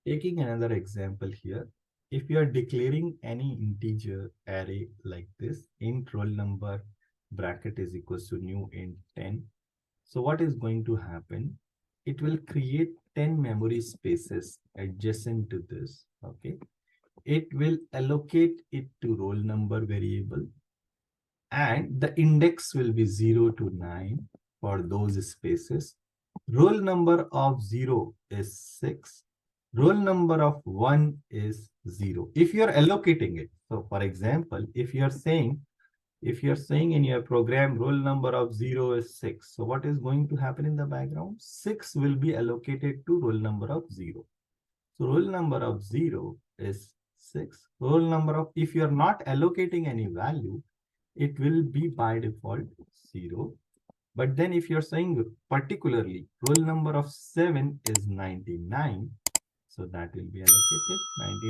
Taking another example here, if you are declaring any integer array like this, int roll number bracket is equals to new int 10. So what is going to happen? It will create 10 memory spaces adjacent to this. Okay. It will allocate it to roll number variable, and the index will be 0 to 9 for those spaces. Roll number of 0 is 6. Roll number of 1 is 0. If you are allocating it, so for example, if you're saying in your program roll number of 0 is 6, so what is going to happen in the background? 6 will be allocated to roll number of 0. So roll number of 0 is 6. Roll number of, if you are not allocating any value, it will be by default 0. But then if you're saying particularly roll number of 7 is 99, so that will be allocated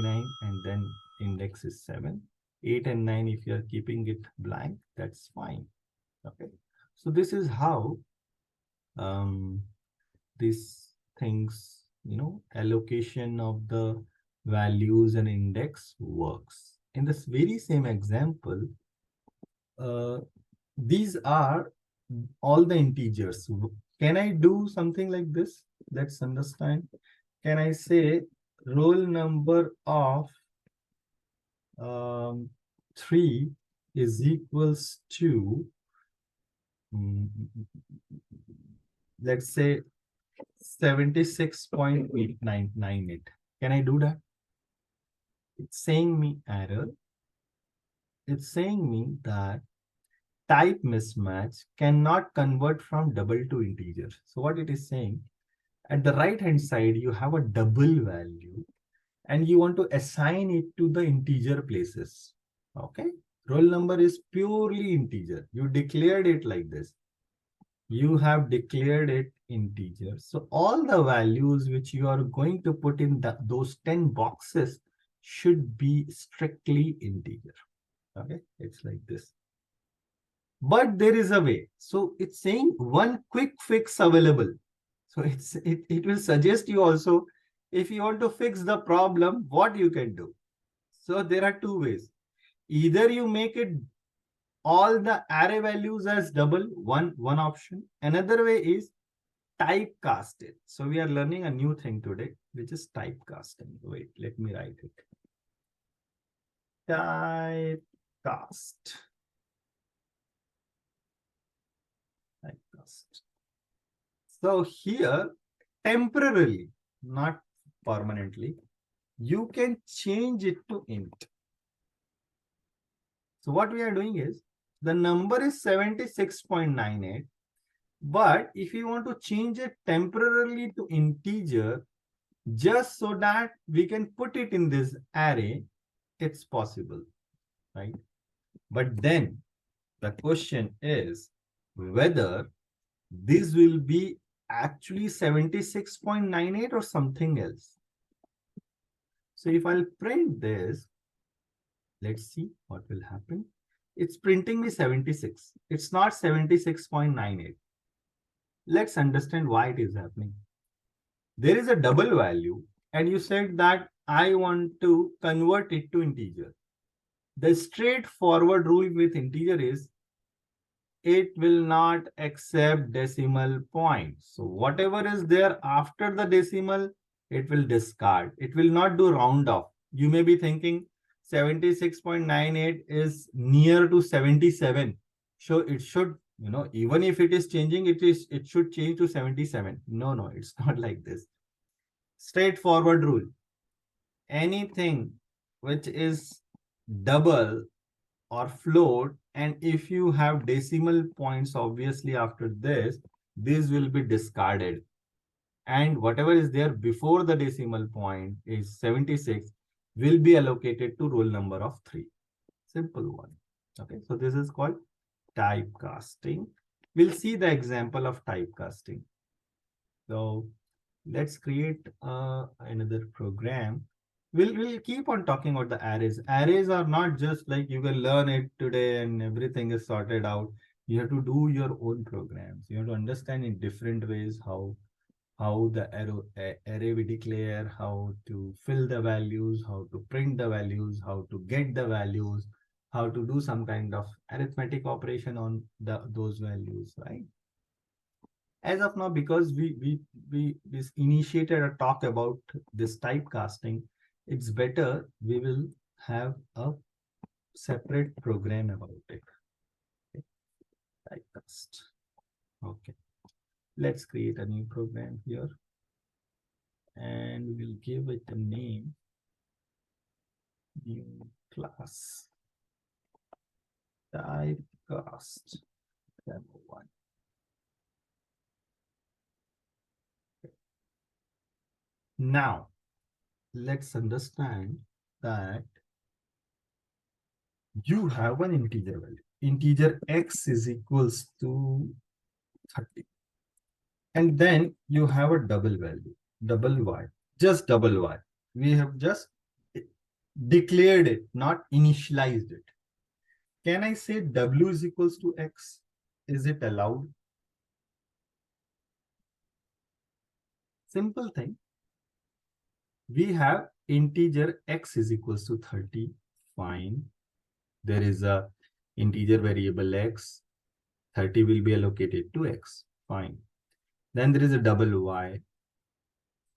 99, and then index is 7. 8 and 9, if you're keeping it blank, that's fine. Okay. So this is how these things, allocation of the values and index works. In this very same example, uh, these are all the integers. Can I do something like this? Let's understand. Can I say roll number of 3 is equals to, let's say 76.8998. Can I do that? It's saying me error. It's saying me that type mismatch cannot convert from double to integer. So what it is saying, at the right hand side, you have a double value and you want to assign it to the integer places. Okay. Roll number is purely integer. You declared it like this. You have declared it integer. So all the values which you are going to put in those 10 boxes should be strictly integer. Okay. It's like this. But there is a way. So it's saying one quick fix available. So it will suggest you also, if you want to fix the problem, what you can do. So there are two ways. Either you make it all the array values as double, one option. Another way is typecast it. So we are learning a new thing today, which is typecasting. Wait, let me write it. Typecast. Typecast. So here, temporarily, not permanently, you can change it to int. So what we are doing is, the number is 76.98, but if you want to change it temporarily to integer, just so that we can put it in this array, it's possible, right? But then the question is whether this will be actually 76.98 or something else. So if I'll print this, let's see what will happen. It's printing me 76. It's not 76.98. Let's understand why it is happening. There is a double value, and you said that I want to convert it to integer. The straightforward rule with integer is it will not accept decimal points. So whatever is there after the decimal, it will discard. It will not do round off. You may be thinking 76.98 is near to 77. So it should, even if it is changing, it should change to 77. No, it's not like this. Straightforward rule. Anything which is double or float, and if you have decimal points obviously after this will be discarded, and whatever is there before the decimal point is 76 will be allocated to roll number of 3. Simple one. Okay, so this is called typecasting. We'll see the example of typecasting. So let's create another program. We'll keep on talking about the arrays. Arrays are not just like you can learn it today and everything is sorted out. You have to do your own programs. You have to understand in different ways how how the array we declare, how to fill the values, how to print the values, how to get the values, how to do some kind of arithmetic operation on those values, right? As of now, because we initiated a talk about this typecasting, it's better we will have a separate program about it. Okay. Typecast. Okay. Let's create a new program here. And we will give it a name, new class, typecast demo 1. Now, let's understand that you have an integer value. Integer x is equals to 30. And then you have a double value, double y, just double y. We have just declared it, not initialized it. Can I say w is equals to x? Is it allowed? Simple thing. We have integer x is equals to 30. Fine. There is a integer variable x. 30 will be allocated to x. Fine. Then there is a double y.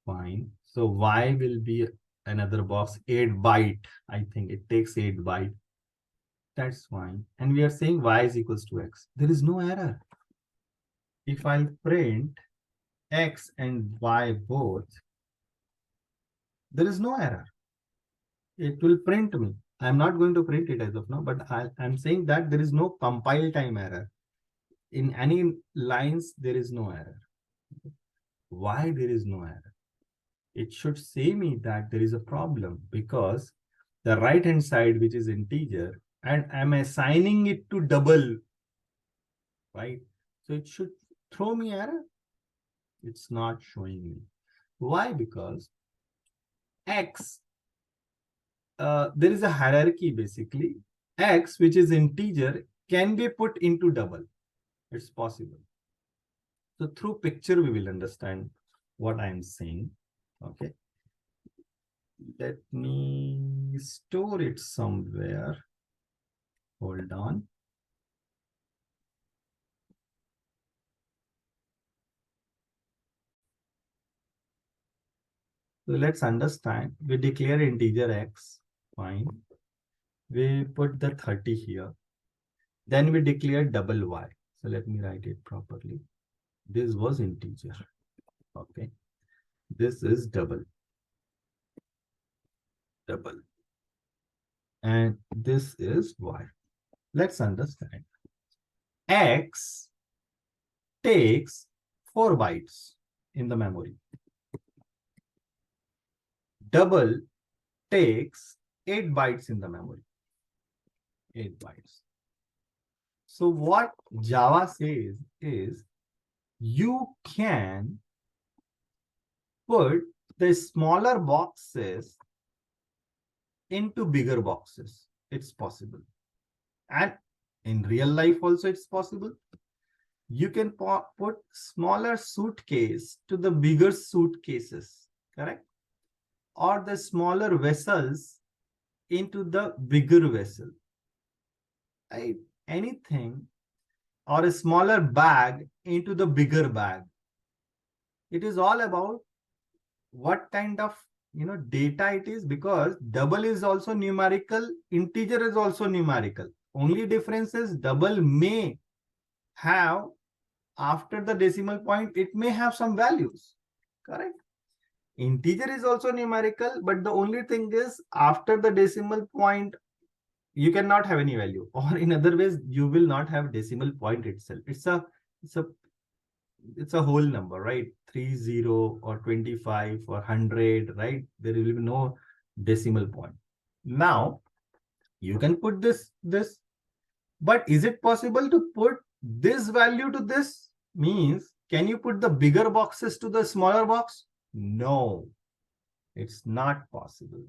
Fine. So y will be another box, 8 byte. I think it takes 8 byte. That's fine. And we are saying y is equals to x. There is no error. If I print x and y both, there is no error. It will print me. I'm not going to print it as of now, but I'm saying that there is no compile time error. In any lines, there is no error. Why there is no error? It should say me that there is a problem because the right hand side, which is integer, and I'm assigning it to double, right? So it should throw me error. It's not showing me. Why? Because x, there is a hierarchy basically. X, which is integer, can be put into double. It's possible. So through picture, we will understand what I'm saying. Okay. Let me store it somewhere. Hold on. So let's understand. We declare integer x. Fine. We put the 30 here. Then we declare double y. So let me write it properly. This was integer. Okay. This is double. Double. And this is y. Let's understand. X takes 4 bytes in the memory. Double takes 8 bytes in the memory. 8 bytes. So what Java says is you can put the smaller boxes into bigger boxes. It's possible. And in real life also it's possible. You can put smaller suitcase to the bigger suitcases, correct? Or the smaller vessels into the bigger vessel. Right? Anything, or a smaller bag into the bigger bag. It is all about what kind of data it is, because double is also numerical, integer is also numerical. Only difference is double may have, after the decimal point, it may have some values, correct? Integer is also numerical, but the only thing is after the decimal point, you cannot have any value, or in other ways, you will not have decimal point itself. It's a whole number, right? 30 or 25 or 100, right? There will be no decimal point. Now, you can put this, but is it possible to put this value to this? Means, can you put the bigger boxes to the smaller box? No, it's not possible.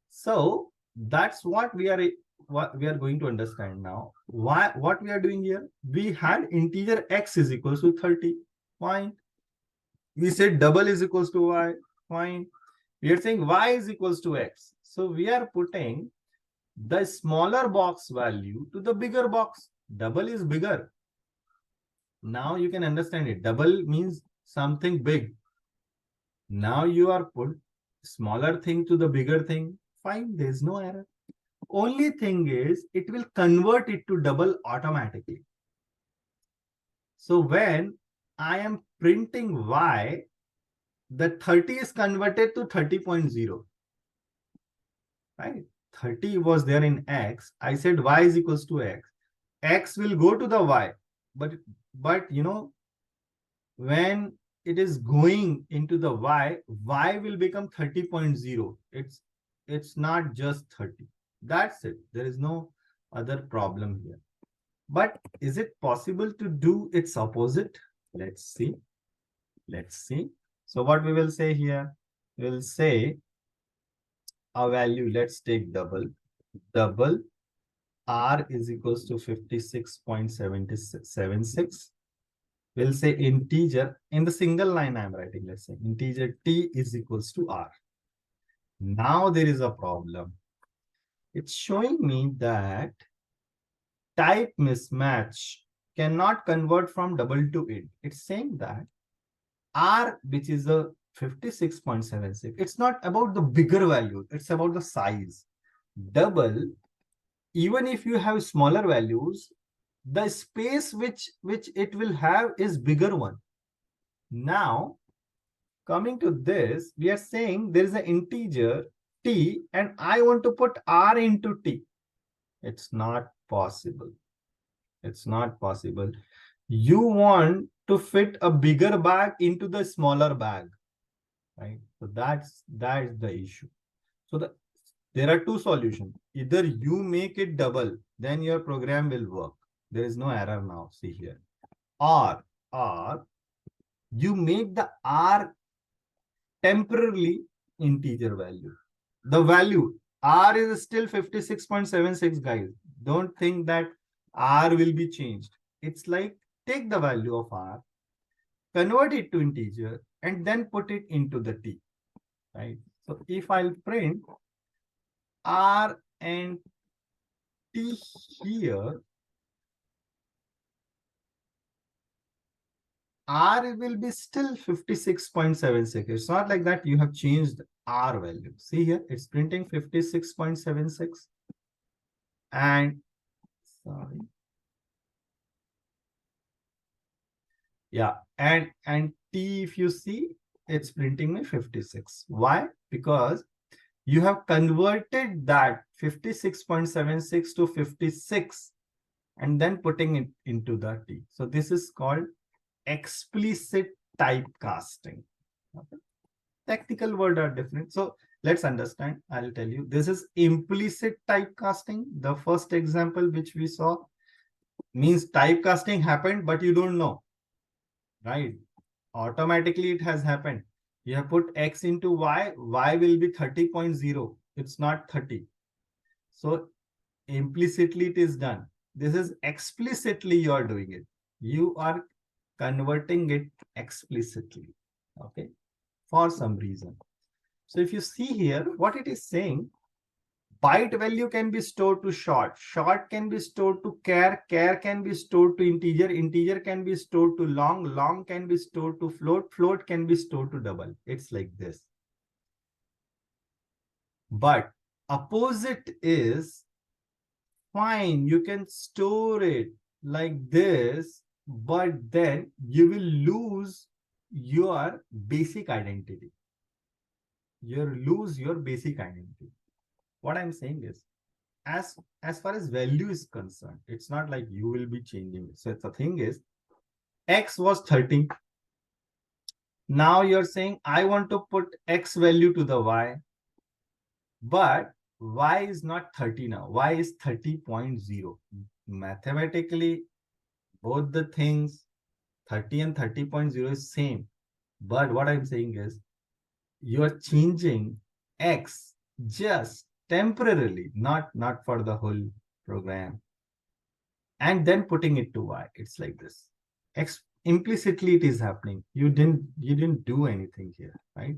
So that's what we are going to understand now. What we are doing here? We had integer x is equals to 30. Fine. We said double is equals to y, fine. We are saying y is equals to x. So we are putting the smaller box value to the bigger box. Double is bigger. Now you can understand it. Double means something big. Now you are put smaller thing to the bigger thing. Fine, there is no error. Only thing is it will convert it to double automatically. So when I am printing y, the 30 is converted to 30.0, right? 30 was there in x. I said y is equals to x. X will go to the y, but you know, when it is going into the y, y will become 30.0. It's not just 30. That's it. There is no other problem here. But is it possible to do its opposite? Let's see. Let's see. So what we will say here, we'll say a value, let's take double. Double r is equals to 56.76. We'll say integer, in the single line I'm writing, let's say integer t is equals to r. Now there is a problem. It's showing me that type mismatch cannot convert from double to int. It's saying that r, which is a 56.76, it's not about the bigger value, it's about the size. Double, even if you have smaller values, the space which it will have is bigger one. Now coming to this, we are saying there is an integer t and I want to put r into t. It's not possible. It's not possible. You want to fit a bigger bag into the smaller bag, right? So that's the issue. So there are two solutions. Either you make it double, then your program will work. There is no error now. See here. Or you make the r temporarily integer value. The value r is still 56.76, guys. Don't think that r will be changed. It's like take the value of r, convert it to integer, and then put it into the t, right? So if I'll print r and t here, r will be still 56.76. It's not like that you have changed r value. See here, it's printing 56.76. And sorry. Yeah, and t, if you see, it's printing me 56. Why? Because you have converted that 56.76 to 56 and then putting it into the t. So this is called explicit typecasting. Okay. Technical words are different. So let's understand. I'll tell you. This is implicit typecasting. The first example which we saw means typecasting happened, but you don't know, right? Automatically it has happened. You have put x into y, y will be 30.0. It's not 30. So implicitly it is done. This is explicitly you are doing it. You are converting it explicitly, okay, for some reason. So if you see here, what it is saying, byte value can be stored to short, short can be stored to char, char can be stored to integer, integer can be stored to long, long can be stored to float, float can be stored to double. It's like this. But opposite is fine, you can store it like this, but then you will lose your basic identity. You'll lose your basic identity. What I'm saying is, as far as value is concerned, it's not like you will be changing it. So the thing is, x was 30. Now you're saying I want to put x value to the y, but y is not 30 now. Y is 30.0. Mathematically, both the things 30 and 30.0 is same. But what I'm saying is, you are changing x just temporarily, not for the whole program, and then putting it to y. It's like this. implicitly it is happening. You didn't do anything here, right?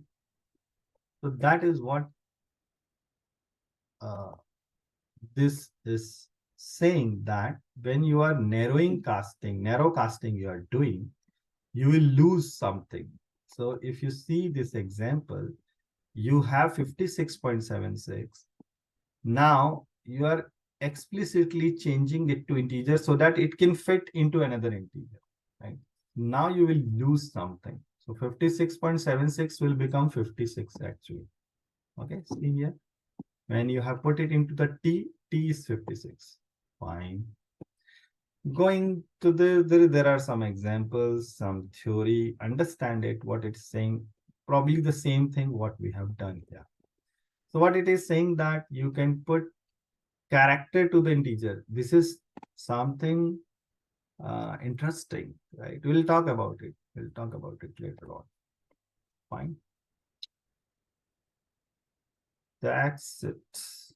So that is what uh, this is saying, that when you are narrow casting you are doing, you will lose something. So if you see this example, you have 56.76. Now you are explicitly changing it to integer so that it can fit into another integer, right? Now you will lose something. So 56.76 will become 56 actually. Okay, see here. When you have put it into the t is 56. Fine. Going to there are some examples, some theory, understand it, what it's saying. Probably the same thing what we have done here. So what it is saying, that you can put character to the integer. This is something interesting, right? We'll talk about it. We'll talk about it later on. Fine. That's it.